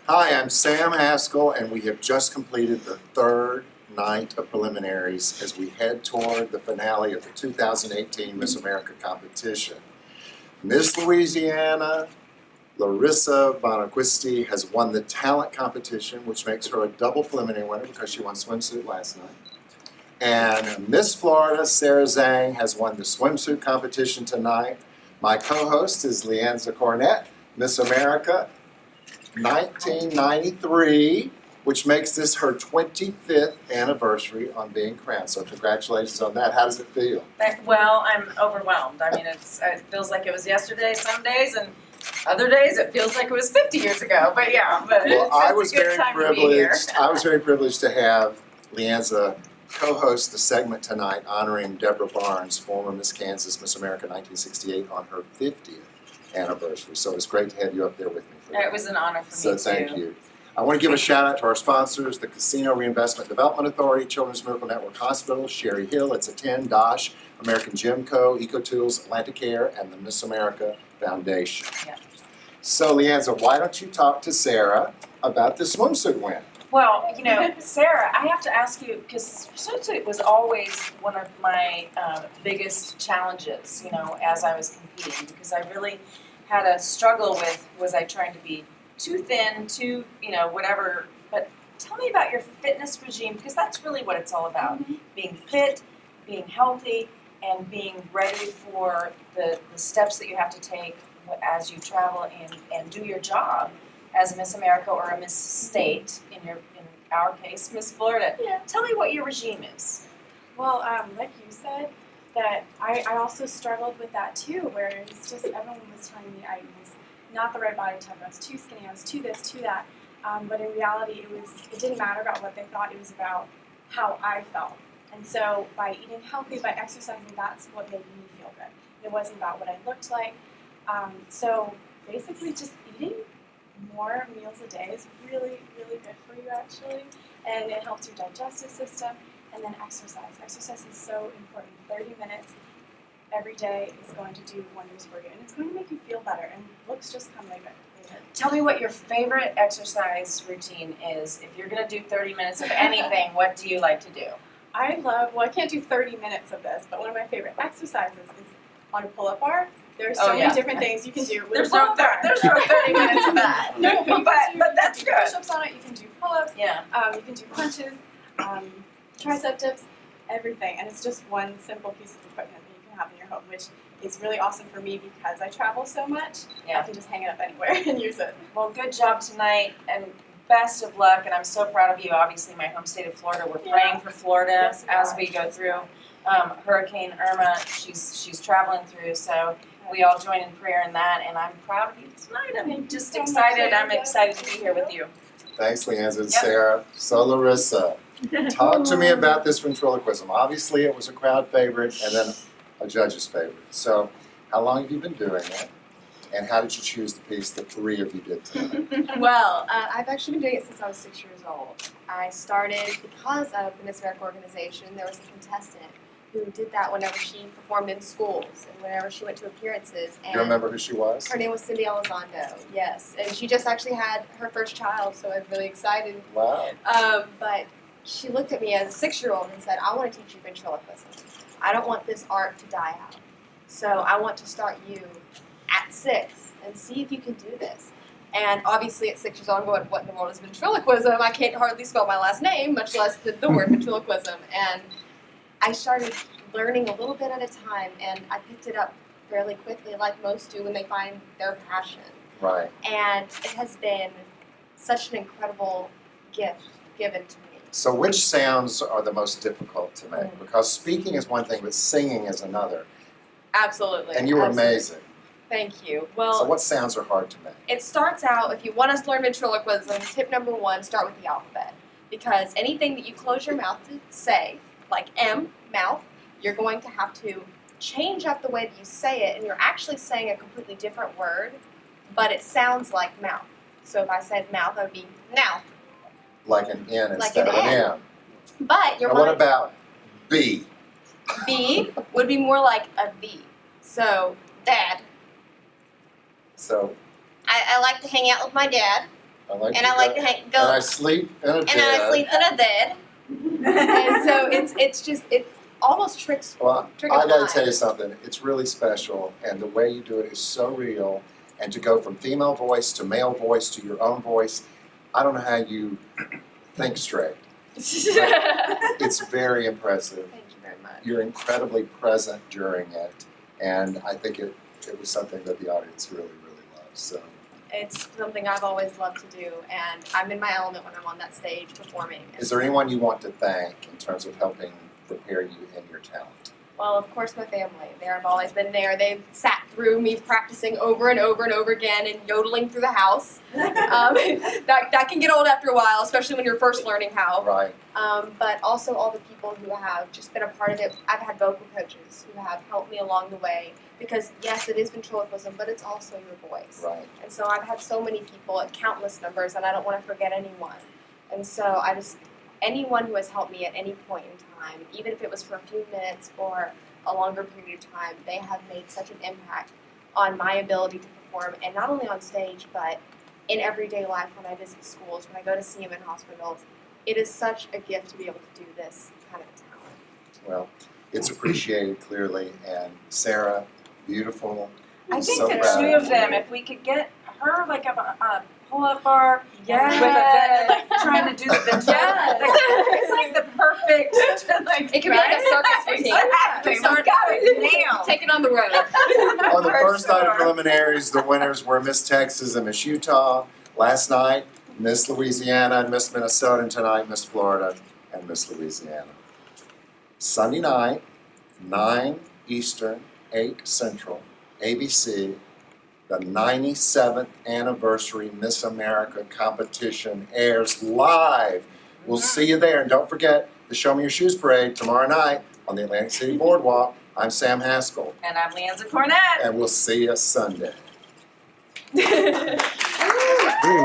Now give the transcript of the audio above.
Hi, I'm Sam Haskell, and we have just completed the third night of preliminaries as we head toward the finale of the 2018 Miss America competition. Miss Louisiana, Larissa Bonaquisti, has won the talent competition, which makes her a double preliminary winner because she won swimsuit last night. And Miss Florida, Sarah Zhang, has won the swimsuit competition tonight. My co-host is Leanza Cornett, Miss America 1993, which makes this her 25th anniversary on being crowned. So congratulations on that. How does it feel? Well, I'm overwhelmed. I mean, it feels like it was yesterday some days, and other days it feels like it was 50 years ago. But yeah, well, I was very privileged. I was very privileged to have Leanza co-host the segment tonight honoring Deborah Barnes, former Miss Kansas, Miss America 1968, on her 50th anniversary. So it's great to have you up there with me. It was an honor for me So thank you. I want to give a shout out to our sponsors, the Casino Reinvestment Development Authority, Children's Miracle Network Hospital, Sherry Hill, It's a 10, Dosh, American Gym Co., EcoTools, Atlantic Air, and the Miss America Foundation. Yeah. So Leanza, why don't you talk to Sarah about the swimsuit win? Well, you know, Sarah, I have to ask you, because swimsuit was always one of my biggest challenges, you know, as I was competing, because I really had a struggle with, was I trying to be too thin, too, you know, whatever. But tell me about your fitness regime, because that's really what it's all about. Mm-hmm. Being fit, being healthy, and being ready for the steps that you have to take as you travel and do your job as a Miss America or a Miss State, in our case, Miss Florida. Yeah. Tell me what your regime is. Well, like you said, that I also struggled with that too, where it's just everyone was telling me I was not the right body type, I was too skinny, I was too this, too that. But in reality, it didn't matter about what they thought, it was about how I felt. And so by eating healthy, by exercising, that's what made me feel good. It wasn't about what I looked like. So basically just eating more meals a day is really, really good for you actually. And it helps your digestive system. And then exercise. Exercise is so important. 30 minutes every day is going to do wonders for you. And it's going to make you feel better. And looks just come later. Tell me what your favorite exercise routine is. If you're going to do 30 minutes of anything, what do you like to do? I can't do 30 minutes of this, but one of my favorite exercises is on a pull-up bar. There's so many different things you can do with There's a pull-up bar. There's no 30 minutes of that. No, but that's good. Push-ups on it. You can do pull-ups. Yeah. You can do punches. Tricep dips, everything, and it's just one simple piece of equipment that you can have in your home, which is really awesome for me because I travel so much. Yeah. I can just hang it up anywhere and use it. Well, good job tonight, and best of luck, and I'm so proud of you. Obviously, my home state of Florida, we're praying for Florida Yes, as we go through Hurricane Irma. She's traveling through, so we all join in prayer in that, and I'm proud of you tonight. I'm just excited. I'm excited to be here with you. Thanks, Leanza and Yep. Sarah. So Larissa, talk to me about this ventriloquism. Obviously, it was a crowd favorite and then a judge's favorite. So how long have you been doing it? And how did you choose the piece that three of you did tonight? Well, I've actually been doing it since I was 6 years old. I started because of the Miss America organization. There was a contestant who did that whenever she performed in schools and whenever she went to appearances. And Do you remember who she was? her name was Cindy Elizondo, yes. And she just actually had her first child, so I'm really excited. Wow. But she looked at me as a 6-year-old and said, I want to teach you ventriloquism. I don't want this art to die out. So I want to start you at 6 and see if you can do this. And obviously at 6 years old, I'm going, what in the world is ventriloquism? I can't hardly spell my last name, much less the word ventriloquism. And I started learning a little bit at a time, and I picked it up fairly quickly, like most do when they find their passion. Right. And it has been such an incredible gift given to me. So which sounds are the most difficult to make? Because speaking is one thing, but singing is another. Absolutely. And you were absolutely. amazing. Thank you. Well, So what sounds are hard to make? it starts out, if you want us to learn ventriloquism, tip number 1, start with the alphabet. Because anything that you close your mouth to say, like M, mouth, you're going to have to change up the way that you say it, and you're actually saying a completely different word, but it sounds like mouth. So if I said mouth, that would be mouth. Like an N Like instead an of an N. M. But your Now what mind, about B? B would be more like a V. So, dad. So I like to hang out with my dad. I like and to I like go- to And I go, sleep in a and I sleep in a bed. And so it almost tricks. Well, Trick I of the gotta mind. tell you something, it's really special, and the way you do it is so real, and to go from female voice to male voice to your own voice, I don't know how you think straight. It's very impressive. Thank you very much. You're incredibly present during it, and I think it was something that the audience really, really loved, so. It's something I've always loved to do, and I'm in my element when I'm on that stage performing. Is there anyone you want to thank in terms of helping prepare you in your talent? Well, of course, my family. They've always been there. They've sat through me practicing over and over and over again and yodeling through the house. That can get old after a while, especially when you're first learning how. Right, But also all the people who have just been a part of it. I've had vocal coaches who have helped me along the way because, yes, it is ventriloquism, but it's also your voice. right. And so I've had so many people at countless numbers, and I don't want to forget anyone. And so anyone who has helped me at any point in time, even if it was for a few minutes or a longer period of time, they have made such an impact on my ability to perform, and not only on stage, but in everyday life when I visit schools, when I go to see them in hospitals. It is such a gift to be able to do this kind of talent. Well, it's appreciated clearly, and Sarah, beautiful. I think So the proud two of you. them, if we could get her like a pull-up bar Yes. with a like trying to do the ventriloquism, Yes. it's like the perfect like It could be like a circus routine. Exactly, we got it nailed. Take it on the road. On the For first night of sure. preliminaries, the winners were Miss Texas and Miss Utah. Last night, Miss Louisiana and Miss Minnesota, and tonight, Miss Florida and Miss Louisiana. Sunday night, 9 Eastern, 8 Central, ABC, the 97th anniversary Miss America competition airs live. We'll see you there, and don't forget the Show Me Your Shoes Parade tomorrow night on the Atlantic City Boardwalk. I'm Sam Haskell, And I'm Leanza Cornett. and we'll see you Sunday.